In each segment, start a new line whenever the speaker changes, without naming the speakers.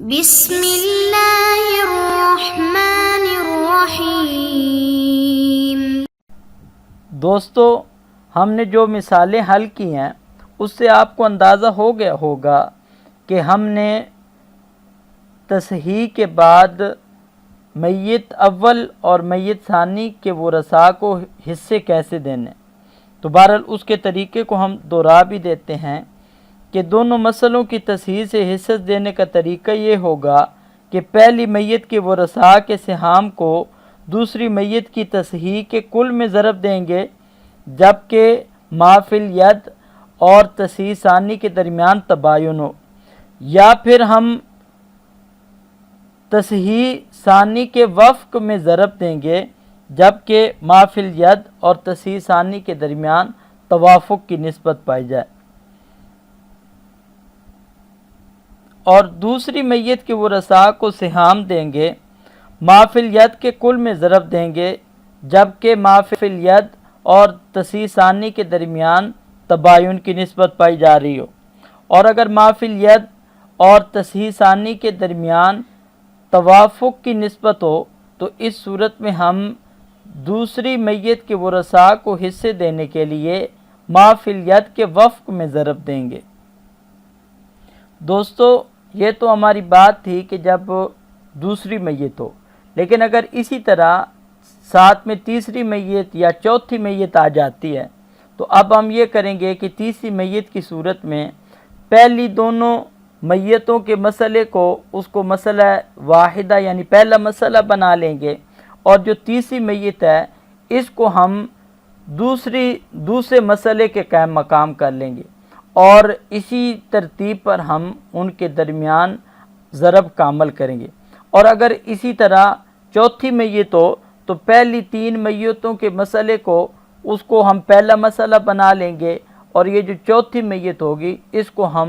بسم اللہ الرحمن الرحیم۔
دوستو، ہم نے جو مثالیں حل کی ہیں اس سے آپ کو اندازہ ہو گیا ہوگا کہ ہم نے تصحیح کے بعد میت اول اور میت ثانی کے ورثاء کو حصے کیسے دینے۔ تو بہرحال اس کے طریقے کو ہم دوہرا بھی دیتے ہیں کہ دونوں مسئلوں کی تصحیح سے حصص دینے کا طریقہ یہ ہوگا کہ پہلی میت کے ورثاء کے سہام کو دوسری میت کی تصحیح کے کل میں ضرب دیں گے، جبکہ ما فی الید اور تصحیح ثانی کے درمیان تباین ہو، یا پھر ہم تصحیح ثانی کے وفق میں ضرب دیں گے جبکہ ما فی الید اور تصحیح ثانی کے درمیان توافق کی نسبت پائی جائے، اور دوسری میت کے ورثاء کو سہام دیں گے، ما فی الید کے کل میں ضرب دیں گے جبکہ ما فی الید اور تصحیح ثانی کے درمیان تباین کی نسبت پائی جا رہی ہو، اور اگر ما فی الید اور تصحیح ثانی کے درمیان توافق کی نسبت ہو تو اس صورت میں ہم دوسری میت کے ورثاء کو حصے دینے کے لیے ما فی الید کے وفق میں ضرب دیں گے۔ دوستو، یہ تو ہماری بات تھی کہ جب دوسری میت ہو، لیکن اگر اسی طرح ساتھ میں تیسری میت یا چوتھی میت آ جاتی ہے تو اب ہم یہ کریں گے کہ تیسری میت کی صورت میں پہلی دونوں میتوں کے مسئلے کو اس کو مسئلہ واحدہ یعنی پہلا مسئلہ بنا لیں گے، اور جو تیسری میت ہے اس کو ہم دوسرے مسئلے کے قائم مقام کر لیں گے، اور اسی ترتیب پر ہم ان کے درمیان ضرب کا عمل کریں گے۔ اور اگر اسی طرح چوتھی میت ہو تو پہلی تین میتوں کے مسئلے کو اس کو ہم پہلا مسئلہ بنا لیں گے، اور یہ جو چوتھی میت ہوگی اس کو ہم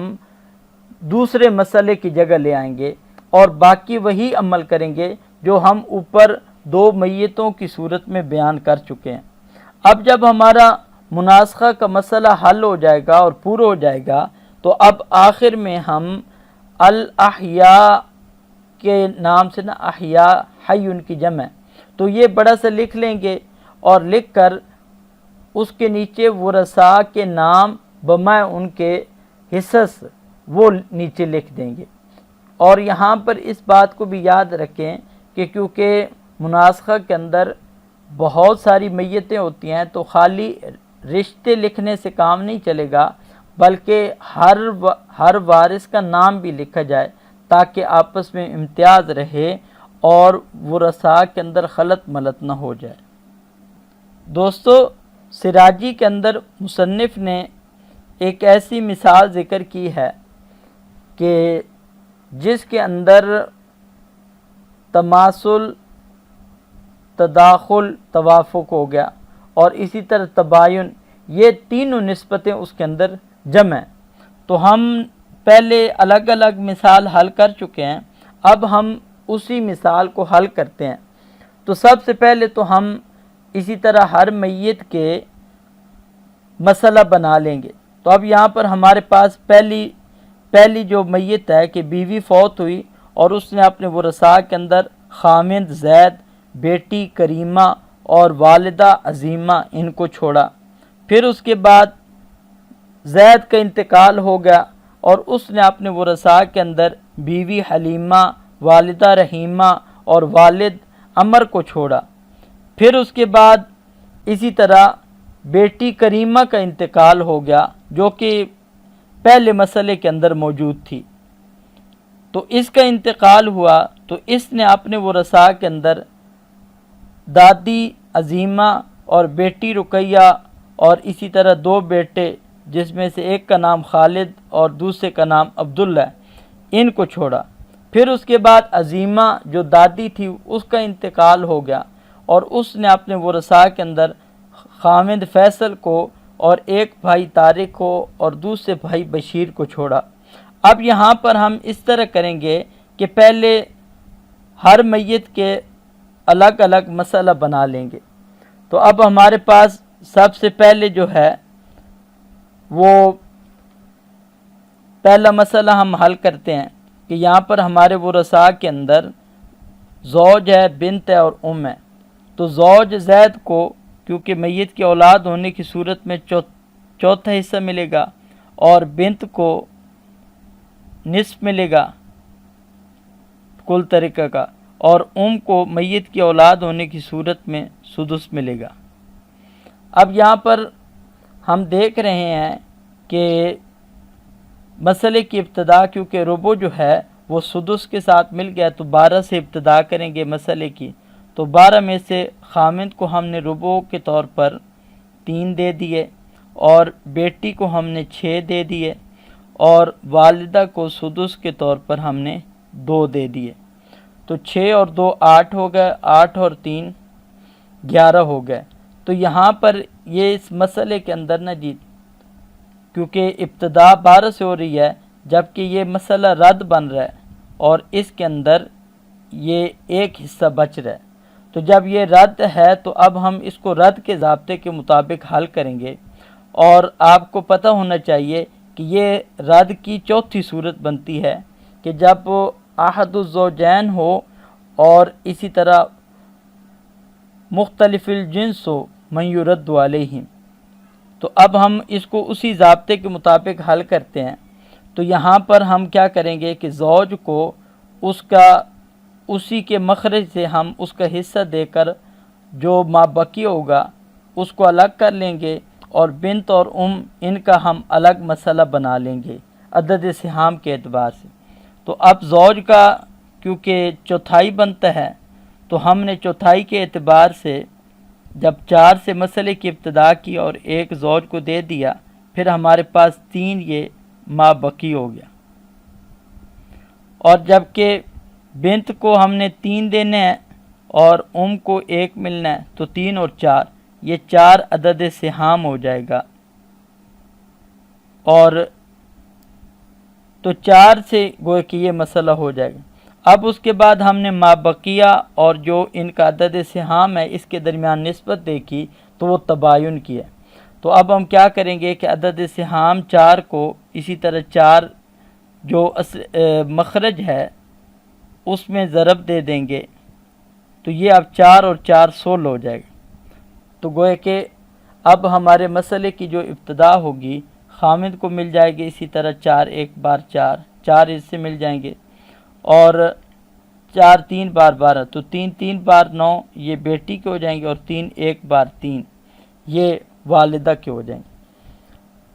دوسرے مسئلے کی جگہ لے آئیں گے، اور باقی وہی عمل کریں گے جو ہم اوپر دو میتوں کی صورت میں بیان کر چکے ہیں۔ اب جب ہمارا مناسخہ کا مسئلہ حل ہو جائے گا اور پورا ہو جائے گا تو اب آخر میں ہم الاحیاء کے نام سے احیاء حی ان کی جمع ہے تو یہ بڑا سا لکھ لیں گے، اور لکھ کر اس کے نیچے ورثاء کے نام بما ان کے حصص وہ نیچے لکھ دیں گے۔ اور یہاں پر اس بات کو بھی یاد رکھیں کہ کیونکہ مناسخہ کے اندر بہت ساری میتیں ہوتی ہیں تو خالی رشتے لکھنے سے کام نہیں چلے گا، بلکہ ہر وارث کا نام بھی لکھا جائے تاکہ آپس میں امتیاز رہے اور ورثاء کے اندر خلط ملط نہ ہو جائے۔ دوستو، سراجی کے اندر مصنف نے ایک ایسی مثال ذکر کی ہے کہ جس کے اندر تماثل، تداخل، توافق ہو گیا، اور اسی طرح تباین، یہ تینوں نسبتیں اس کے اندر جمع ہیں۔ تو ہم پہلے الگ الگ مثال حل کر چکے ہیں، اب ہم اسی مثال کو حل کرتے ہیں۔ تو سب سے پہلے تو ہم اسی طرح ہر میت کے مسئلہ بنا لیں گے۔ تو اب یہاں پر ہمارے پاس پہلی جو میت ہے کہ بیوی فوت ہوئی اور اس نے اپنے ورثاء کے اندر خامد زید، بیٹی کریمہ اور والدہ عظیمہ ان کو چھوڑا۔ پھر اس کے بعد زید کا انتقال ہو گیا اور اس نے اپنے ورثاء کے اندر بیوی حلیمہ، والدہ رحیمہ اور والد عمر کو چھوڑا۔ پھر اس کے بعد اسی طرح بیٹی کریمہ کا انتقال ہو گیا جو کہ پہلے مسئلے کے اندر موجود تھی، تو اس کا انتقال ہوا تو اس نے اپنے ورثاء کے اندر دادی عظیمہ اور بیٹی رقیہ اور اسی طرح دو بیٹے جس میں سے ایک کا نام خالد اور دوسرے کا نام عبداللہ، ان کو چھوڑا۔ پھر اس کے بعد عظیمہ جو دادی تھی اس کا انتقال ہو گیا اور اس نے اپنے ورثاء کے اندر خامد فیصل کو اور ایک بھائی طارق کو اور دوسرے بھائی بشیر کو چھوڑا۔ اب یہاں پر ہم اس طرح کریں گے کہ پہلے ہر میت کے الگ الگ مسئلہ بنا لیں گے۔ تو اب ہمارے پاس سب سے پہلے جو ہے وہ پہلا مسئلہ ہم حل کرتے ہیں کہ یہاں پر ہمارے ورثاء کے اندر زوج ہے، بنت ہے اور ام ہے، تو زوج زید کو کیونکہ میت کی اولاد ہونے کی صورت میں چوتھا حصہ ملے گا، اور بنت کو نصف ملے گا کل ترکہ کا، اور ام کو میت کی اولاد ہونے کی صورت میں سدس ملے گا۔ اب یہاں پر ہم دیکھ رہے ہیں کہ مسئلے کی ابتدا کیونکہ ربع جو ہے وہ سدس کے ساتھ مل گیا، تو 12 سے ابتدا کریں گے مسئلے کی، تو 12 میں سے خامند کو ہم نے ربع کے طور پر 3 دے دیے، اور بیٹی کو ہم نے 6 دے دیے، اور والدہ کو سدس کے طور پر ہم نے 2 دے دیے، تو 6 اور 2 8 ہو گئے، 8 اور 3 11 ہو گئے۔ تو یہاں پر یہ اس مسئلے کے اندر نہ جی، کیونکہ ابتدا 12 سے ہو رہی ہے، جبکہ یہ مسئلہ رد بن رہا ہے اور اس کے اندر یہ ایک حصہ بچ رہا ہے، تو جب یہ رد ہے تو اب ہم اس کو رد کے ضابطے کے مطابق حل کریں گے، اور آپ کو پتہ ہونا چاہیے کہ یہ رد کی چوتھی صورت بنتی ہے کہ جب احد الزوجین ہو اور اسی طرح مختلف الجنس ہو من یرد علیہم، تو اب ہم اس کو اسی ضابطے کے مطابق حل کرتے ہیں۔ تو یہاں پر ہم کیا کریں گے کہ زوج کو اسی کے مخرج سے ہم اس کا حصہ دے کر جو ما بقی ہوگا اس کو الگ کر لیں گے، اور بنت اور ام ان کا ہم الگ مسئلہ بنا لیں گے عدد سہام کے اعتبار سے۔ تو اب زوج کا کیونکہ چوتھائی بنتا ہے، تو ہم نے چوتھائی کے اعتبار سے جب 4 سے مسئلے کی ابتدا کی اور 1 زوج کو دے دیا، پھر ہمارے پاس 3 یہ ما بقی ہو گیا، اور جبکہ بنت کو ہم نے 3 دینے ہیں اور ام کو 1 ملنا ہے، تو 3 اور 4 یہ 4 عدد سہام ہو جائے گا، اور تو 4 سے گویا کہ یہ مسئلہ ہو جائے گا۔ اب اس کے بعد ہم نے ما بقیہ اور جو ان کا عدد سہام ہے اس کے درمیان نسبت دیکھی تو وہ تباین کی ہے، تو اب ہم کیا کریں گے کہ عدد سہام 4 کو اسی طرح 4 جو مخرج ہے اس میں ضرب دے دیں گے، تو یہ اب 4 اور 4 16 ہو جائے گا۔ تو گویا کہ اب ہمارے مسئلے کی جو ابتدا ہوگی خامد کو مل جائے گی، اسی طرح 4 1 بار 4 اس سے مل جائیں گے، اور 4 3 بار 12، تو 3 3 بار 9 یہ بیٹی کے ہو جائیں گے، اور 3 1 بار 3 یہ والدہ کے ہو جائیں گے۔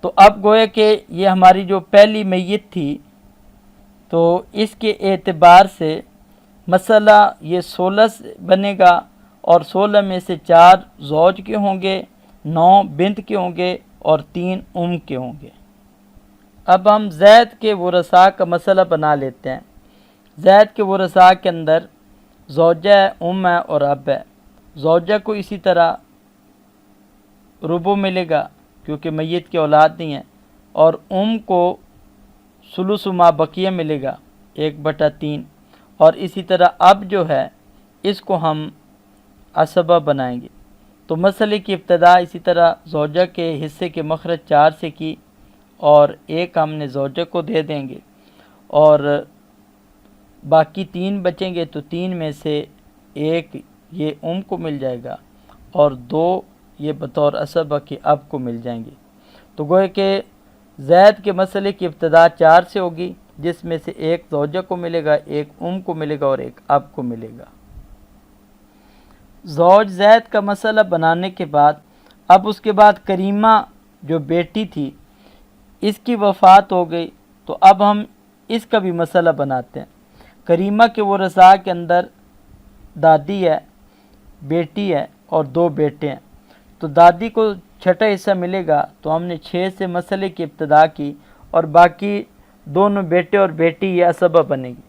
تو اب گویا کہ یہ ہماری جو پہلی میت تھی تو اس کے اعتبار سے مسئلہ یہ 16 بنے گا، اور 16 میں سے 4 زوج کے ہوں گے، 9 بنت کے ہوں گے، اور 3 ام کے ہوں گے۔ اب ہم زید کے ورثاء کا مسئلہ بنا لیتے ہیں۔ زید کے ورثاء کے اندر زوجہ ہے، ام ہے اور اب ہے۔ زوجہ کو اسی طرح ربع ملے گا کیونکہ میت کی اولاد نہیں ہے، اور ام کو ثلث ما بقیہ ملے گا 1/3، اور اسی طرح اب جو ہے اس کو ہم عصبہ بنائیں گے۔ تو مسئلے کی ابتدا اسی طرح زوجہ کے حصے کے مخرج 4 سے کی، اور 1 ہم نے زوجہ کو دے دیں گے، اور باقی 3 بچیں گے، تو 3 میں سے 1 یہ ام کو مل جائے گا، اور 2 یہ بطور عصبہ کے اب کو مل جائیں گے۔ تو گویا کہ زید کے مسئلے کی ابتدا 4 سے ہوگی، جس میں سے 1 زوجہ کو ملے گا، 1 ام کو ملے گا، اور 1 اب کو ملے گا۔ زوج زید کا مسئلہ بنانے کے بعد اب اس کے بعد کریمہ جو بیٹی تھی اس کی وفات ہو گئی، تو اب ہم اس کا بھی مسئلہ بناتے ہیں۔ کریمہ کے ورثاء کے اندر دادی ہے، بیٹی ہے اور 2 بیٹے ہیں، تو دادی کو چھٹا حصہ ملے گا، تو ہم نے 6 سے مسئلے کی ابتدا کی، اور باقی دونوں بیٹے اور بیٹی یہ عصبہ بنے گی۔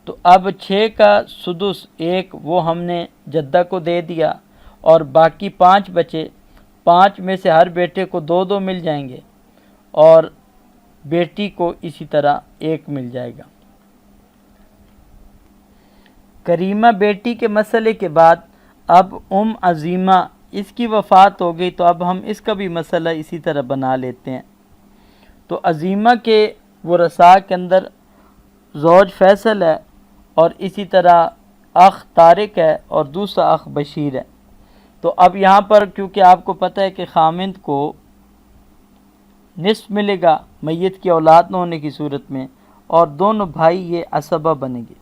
تو اب 6 کا سدس 1 وہ ہم نے جدہ کو دے دیا، اور باقی 5 بچے، 5 میں سے ہر بیٹے کو 2 2 مل جائیں گے، اور بیٹی کو اسی طرح 1 مل جائے گا۔ کریمہ بیٹی کے مسئلے کے بعد اب ام عظیمہ اس کی وفات ہو گئی، تو اب ہم اس کا بھی مسئلہ اسی طرح بنا لیتے ہیں۔ تو عظیمہ کے ورثاء کے اندر زوج فیصل ہے اور اسی طرح اخ طارق ہے اور دوسرا اخ بشیر ہے۔ تو اب یہاں پر کیونکہ آپ کو پتہ ہے کہ خامند کو نصف ملے گا میت کی اولاد نہ ہونے کی صورت میں، اور دونوں بھائی یہ عصبہ بنیں گے۔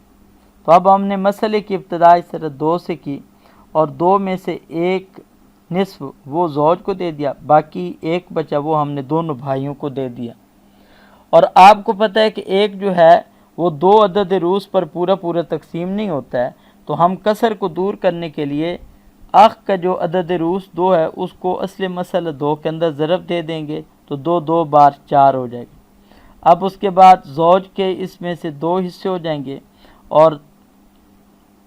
تو اب ہم نے مسئلے کی ابتدا اس طرح 2 سے کی، اور 2 میں سے ایک نصف وہ زوج کو دے دیا، باقی ایک بچا وہ ہم نے دونوں بھائیوں کو دے دیا۔ اور آپ کو پتہ ہے کہ ایک جو ہے وہ 2 عدد روز پر پورا تقسیم نہیں ہوتا ہے، تو ہم کسر کو دور کرنے کے لیے اخ کا جو عدد روز 2 ہے اس کو اصل مسئلہ 2 کے اندر ضرب دے دیں گے، تو 2 2 بار 4 ہو جائے گا۔ اب اس کے بعد زوج کے اس میں سے 2 حصے ہو جائیں گے، اور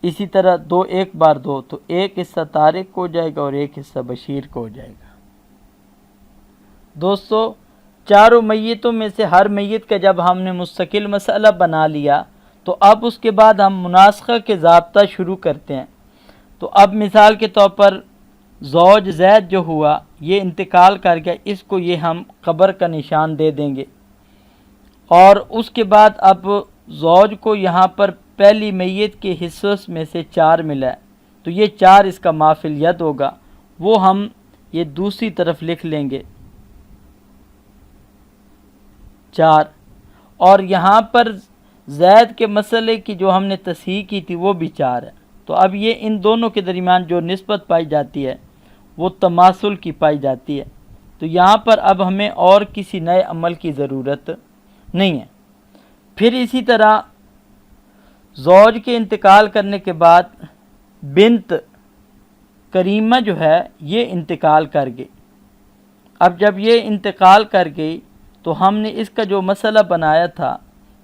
اسی طرح 2 1 بار 2، تو ایک حصہ طارق کو ہو جائے گا اور ایک حصہ بشیر کو ہو جائے گا۔ دوستو، چاروں میتوں میں سے ہر میت کا جب ہم نے مستقل مسئلہ بنا لیا، تو اب اس کے بعد ہم مناسخہ کے ضابطہ شروع کرتے ہیں۔ تو اب مثال کے طور پر زوج زید جو ہوا یہ انتقال کر گیا، اس کو یہ ہم قبر کا نشان دے دیں گے، اور اس کے بعد اب زوج کو یہاں پر پہلی میت کے حصوں میں سے 4 ملا ہے، تو یہ 4 اس کا ما فی الید ہوگا، وہ ہم یہ دوسری طرف لکھ لیں گے 4۔ اور یہاں پر زید کے مسئلے کی جو ہم نے تصحیح کی تھی وہ بھی 4 ہے، تو اب یہ ان دونوں کے درمیان جو نسبت پائی جاتی ہے وہ تماثل کی پائی جاتی ہے، تو یہاں پر اب ہمیں اور کسی نئے عمل کی ضرورت نہیں ہے۔ پھر اسی طرح زوج کے انتقال کرنے کے بعد بنت کریمہ جو ہے یہ انتقال کر گئی۔ اب جب یہ انتقال کر گئی تو ہم نے اس کا جو مسئلہ بنایا تھا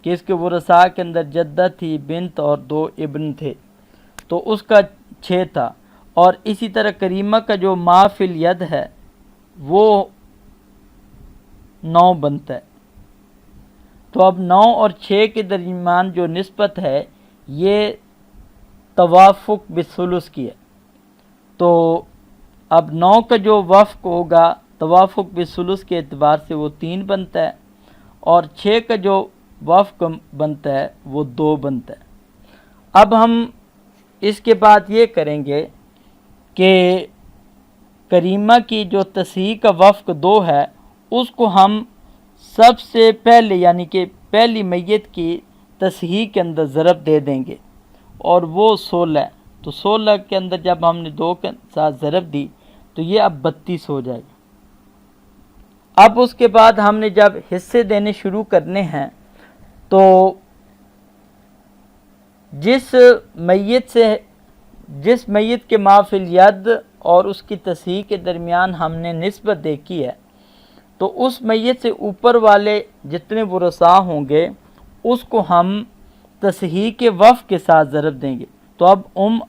کہ اس کے ورثاء کے اندر جدہ تھی، بنت اور 2 ابن تھے، تو اس کا 6 تھا، اور اسی طرح کریمہ کا جو ما فی الید ہے وہ 9 بنتا ہے۔ تو اب 9 اور 6 کے درمیان جو نسبت ہے یہ توافق بالثلث کی ہے، تو اب 9 کا جو وفق ہوگا توافق بالثلث کے اعتبار سے وہ 3 بنتا ہے، اور 6 کا جو وفق بنتا ہے وہ 2 بنتا ہے۔ اب ہم اس کے بعد یہ کریں گے کہ کریمہ کی جو تصحیح کا وفق 2 ہے اس کو ہم سب سے پہلے یعنی کہ پہلی میت کی تصحیح کے اندر ضرب دے دیں گے، اور وہ 16 ہے، تو 16 کے اندر جب ہم نے 2 کے ساتھ ضرب دی تو یہ اب 32 ہو جائے گا۔ اب اس کے بعد ہم نے جب حصے دینے شروع کرنے ہیں تو جس میت کے ما فی الید اور اس کی تصحیح کے درمیان ہم نے نسبت دیکھی ہے، تو اس میت سے اوپر والے جتنے ورثاء ہوں گے اس کو ہم تصحیح کے وفق کے ساتھ ضرب دیں گے۔ تو اب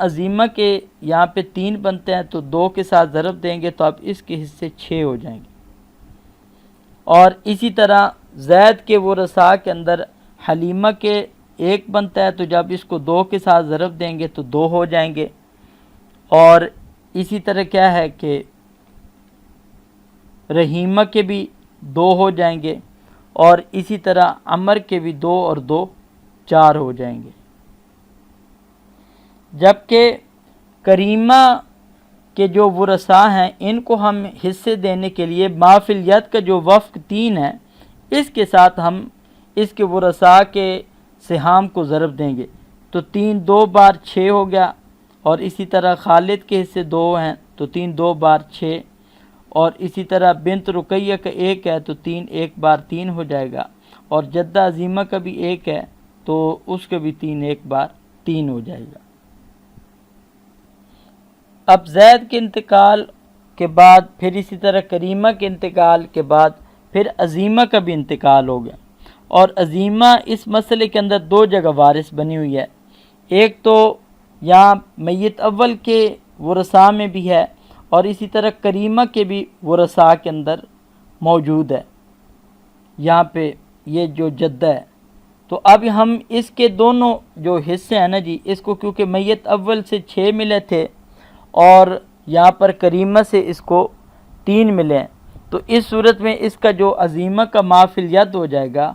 عظیمہ کے یہاں پہ 3 بنتے ہیں، تو 2 کے ساتھ ضرب دیں گے تو اب اس کے حصے 6 ہو جائیں گے، اور اسی طرح زید کے ورثاء کے اندر حلیمہ کے 1 بنتا ہے، تو جب اس کو 2 کے ساتھ ضرب دیں گے تو 2 ہو جائیں گے، اور اسی طرح کیا ہے کہ رحیمہ کے بھی 2 ہو جائیں گے، اور اسی طرح عمر کے بھی 2 اور 2 4 ہو جائیں گے۔ جبکہ کریمہ کے جو ورثاء ہیں ان کو ہم حصے دینے کے لیے ما فی الید کا جو وفق 3 ہے اس کے ساتھ ہم اس کے ورثاء کے سہام کو ضرب دیں گے، تو 3 2 بار 6 ہو گیا، اور اسی طرح خالد کے حصے 2 ہیں تو 3 2 بار 6، اور اسی طرح بنت رقیہ کا 1 ہے تو 3 1 بار 3 ہو جائے گا، اور جدہ عظیمہ کا بھی 1 ہے تو اس کا بھی 3 1 بار 3 ہو جائے گا۔ اب زید کے انتقال کے بعد پھر اسی طرح کریمہ کے انتقال کے بعد پھر عظیمہ کا بھی انتقال ہو گیا، اور عظیمہ اس مسئلے کے اندر 2 جگہ وارث بنی ہوئی ہے، ایک تو یہاں میت اول کے ورثاء میں بھی ہے، اور اسی طرح کریمہ کے بھی ورثاء کے اندر موجود ہے، یہاں پہ یہ جو جدہ ہے۔ تو اب ہم اس کے دونوں جو حصے ہیں نا جی، اس کو کیونکہ میت اول سے 6 ملے تھے اور یہاں پر کریمہ سے اس کو 3 ملے ہیں، تو اس صورت میں اس کا جو عظیمہ کا ما فی الید ہو جائے گا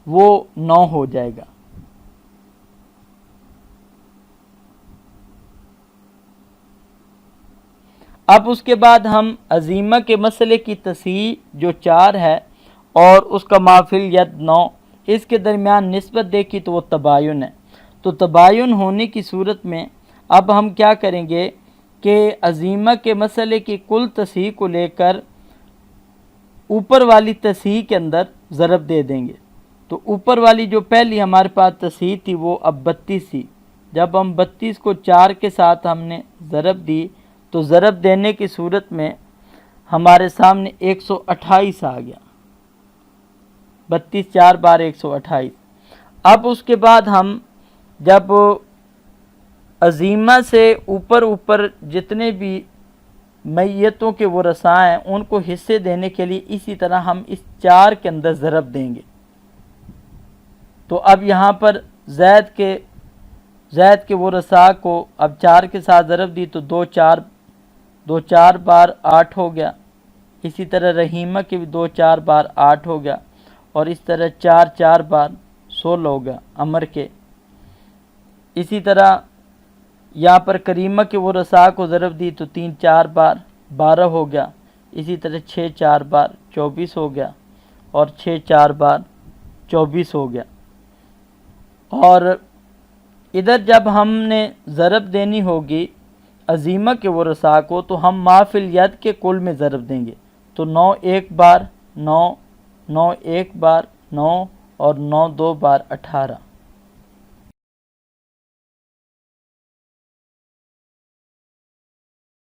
وہ 9 ہو جائے گا۔ اب اس کے بعد ہم عزیمہ کے مسئلے کی تصحیح جو 4 ہے اور اس کا مافل ید 9، اس کے درمیان نسبت دیکھی تو وہ تباین ہے۔ تو تباین ہونے کی صورت میں اب ہم کیا کریں گے کہ عزیمہ کے مسئلے کی کل تصحیح کو لے کر اوپر والی تصحیح کے اندر ضرب دے دیں گے۔ تو اوپر والی جو پہلی ہمارے پاس تصحیح تھی وہ اب 32 تھی، جب ہم 32 کو 4 کے ساتھ ہم نے ضرب دی تو ضرب دینے کی صورت میں ہمارے سامنے 128 آ گیا، 32 4 بار 128۔ اب اس کے بعد ہم جب عزیمہ سے اوپر جتنے بھی میتوں کے ورثاء ہیں ان کو حصے دینے کے لیے اسی طرح ہم اس 4 کے اندر ضرب دیں گے۔ تو اب یہاں پر زید کے ورثاء کو اب 4 کے ساتھ ضرب دی تو 2 4 بار 8 ہو گیا، اسی طرح رحیمہ کے بھی 2 4 بار 8 ہو گیا، اور اس طرح 4 4 بار 16 ہو گیا عمر کے۔ اسی طرح یہاں پر کریمہ کے ورثاء کو ضرب دی تو 3 4 بار 12 ہو گیا، اسی طرح 6 4 بار 24 ہو گیا، اور 6 4 بار 24 ہو گیا۔ اور ادھر جب ہم نے ضرب دینی ہوگی عزیمہ کے ورثاء کو تو ہم مافل ید کے کل میں ضرب دیں گے، تو 9 1 بار 9، 9 1 بار 9، اور 9 2 بار 18۔